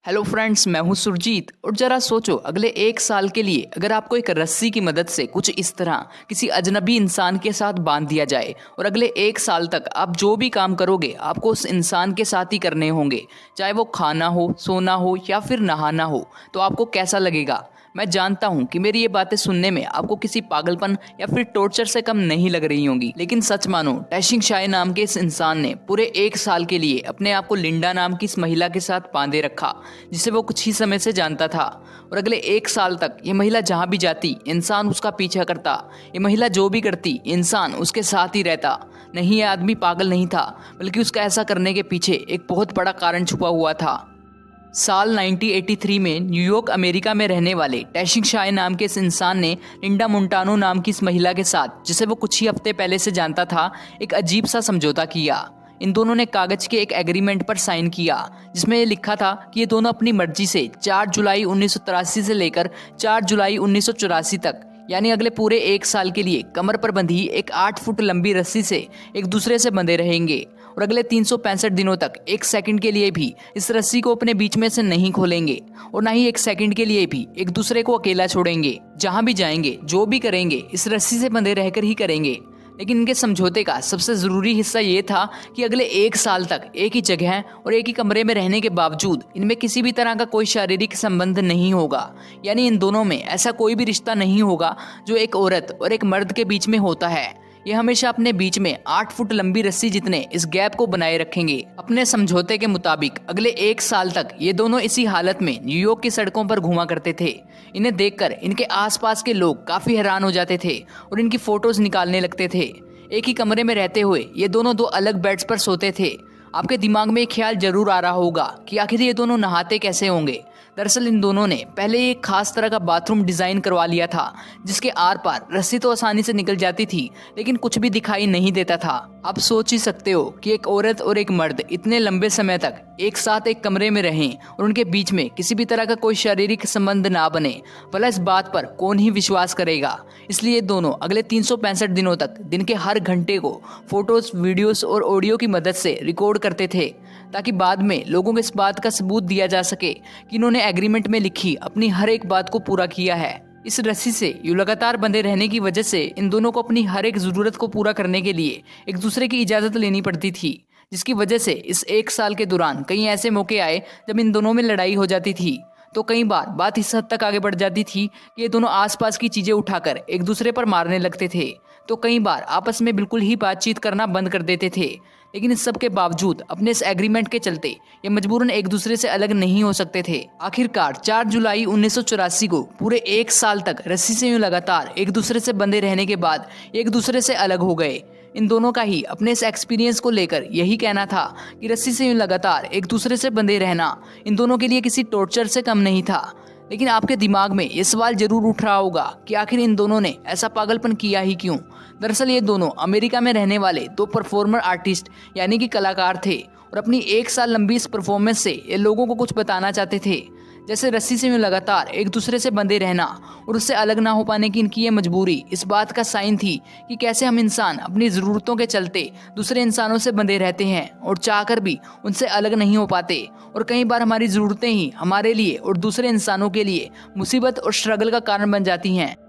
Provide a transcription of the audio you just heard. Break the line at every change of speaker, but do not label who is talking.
Hello friends, मैं हूं सुरजीत। और जरा सोचो, अगले एक साल के लिए अगर आपको एक रस्सी की मदद से कुछ इस तरह किसी अजनबी इंसान के साथ बांध दिया जाए और अगले एक साल तक आप जो भी काम करोगे आपको उस इंसान के साथ ही करने होंगे, चाहे वो खाना हो, सोना हो या फिर नहाना हो, तो आपको कैसा लगेगा? मैं जानता हूं कि मेरी ये बातें सुनने में आपको किसी पागलपन या फिर टॉर्चर से कम नहीं लग रही होंगी, लेकिन सच मानो, टैशिंग शाय नाम के इस इंसान ने पूरे एक साल के लिए अपने आप को लिंडा नाम की इस महिला के साथ बांधे रखा, जिसे वो कुछ ही समय से जानता था। और अगले एक साल तक ये महिला जहां भी जाती, इंसान उसका पीछा करता। ये महिला जो भी करती, इंसान उसके साथ ही रहता। नहीं, ये आदमी पागल नहीं था, बल्कि उसका ऐसा करने के पीछे एक बहुत बड़ा कारण छुपा हुआ था। साल 1983 में न्यूयॉर्क अमेरिका में रहने वाले टैशिंग शाय नाम के इस इंसान ने लिंडा मोंटानो नाम की इस महिला के साथ, जिसे वो कुछ ही हफ्ते पहले से जानता था, एक अजीब सा समझौता किया। इन दोनों ने कागज के एक एग्रीमेंट पर साइन किया, जिसमें ये लिखा था कि ये दोनों अपनी मर्जी से 4 जुलाई 1983 से लेकर 4 जुलाई 1984 तक, यानी अगले पूरे एक साल के लिए कमर पर बंधी एक 8 फुट लंबी रस्सी से एक दूसरे से बंधे रहेंगे और अगले 365 दिनों तक एक सेकंड के लिए भी इस रस्सी को अपने बीच में से नहीं खोलेंगे और ना ही एक सेकंड के लिए भी एक दूसरे को अकेला छोड़ेंगे। जहां भी जाएंगे, जो भी करेंगे, इस रस्सी से बंधे रहकर ही करेंगे। लेकिन इनके समझौते का सबसे ज़रूरी हिस्सा ये था कि अगले एक साल तक एक ही जगह और एक ही कमरे में रहने के बावजूद इनमें किसी भी तरह का कोई शारीरिक संबंध नहीं होगा। यानी इन दोनों में ऐसा कोई भी रिश्ता नहीं होगा जो एक औरत और एक मर्द के बीच में होता है। ये हमेशा अपने बीच में 8 फुट लंबी रस्सी जितने इस गैप को बनाए रखेंगे। अपने समझौते के मुताबिक अगले एक साल तक ये दोनों इसी हालत में न्यूयॉर्क की सड़कों पर घुमा करते थे। इन्हें देखकर इनके आसपास के लोग काफी हैरान हो जाते थे और इनकी फोटोज निकालने लगते थे। एक ही कमरे में रहते हुए ये दोनों दो अलग बेड्स पर सोते थे। आपके दिमाग में एक ख्याल जरूर आ रहा होगा कि आखिर ये दोनों नहाते कैसे होंगे। दरअसल इन दोनों ने पहले एक खास तरह का बाथरूम डिजाइन करवा लिया था, जिसके आर पार रस्सी तो आसानी से निकल जाती थी, लेकिन कुछ भी दिखाई नहीं देता था। आप सोच ही सकते हो कि एक औरत और एक मर्द इतने लंबे समय तक एक साथ एक कमरे में रहें और उनके बीच में किसी भी तरह का कोई शारीरिक संबंध ना बने, भला इस बात पर कौन ही विश्वास करेगा। इसलिए दोनों अगले 365 दिनों तक दिन के हर घंटे को फोटोज, वीडियोस और ऑडियो की मदद से रिकॉर्ड करते थे, ताकि बाद में लोगों को इस बात का सबूत दिया जा सके कि इन्होंने एग्रीमेंट में लिखी अपनी हर एक बात को पूरा किया है। इस रस्सी से यूं लगातार बंधे रहने की वजह से इन दोनों को अपनी हर एक जरूरत को पूरा करने के लिए एक दूसरे की इजाजत लेनी पड़ती थी, जिसकी वजह से इस एक साल के दौरान कई ऐसे मौके आए जब इन दोनों में लड़ाई हो जाती थी। तो कई बार बात इस हद तक आगे बढ़ जाती थी कि ये दोनों आसपास की चीजें उठाकर एक दूसरे पर मारने लगते थे। तो कई बार आपस में बिल्कुल ही बातचीत करना बंद कर देते थे। लेकिन इस सब के बावजूद अपने इस एग्रीमेंट के चलते ये मजबूरन एक दूसरे से अलग नहीं हो सकते थे। आखिरकार 4 जुलाई 1984 को पूरे एक साल तक रस्सी से यूं लगातार एक दूसरे से बंधे रहने के बाद एक दूसरे से अलग हो गए। इन दोनों का ही अपने इस एक्सपीरियंस को लेकर यही कहना था कि रस्सी से यूं लगातार एक दूसरे से बंधे रहना इन दोनों के लिए किसी टॉर्चर से कम नहीं था। लेकिन आपके दिमाग में ये सवाल जरूर उठ रहा होगा कि आखिर इन दोनों ने ऐसा पागलपन किया ही क्यों। दरअसल ये दोनों अमेरिका में रहने वाले दो परफॉर्मर आर्टिस्ट यानी कि कलाकार थे और अपनी एक साल लंबी इस परफॉर्मेंस से ये लोगों को कुछ बताना चाहते थे। जैसे रस्सी से यूं लगातार एक दूसरे से बंधे रहना और उससे अलग ना हो पाने की इनकी ये मजबूरी इस बात का साइन थी कि कैसे हम इंसान अपनी ज़रूरतों के चलते दूसरे इंसानों से बंधे रहते हैं और चाहकर भी उनसे अलग नहीं हो पाते। और कई बार हमारी ज़रूरतें ही हमारे लिए और दूसरे इंसानों के लिए मुसीबत और स्ट्रगल का कारण बन जाती हैं।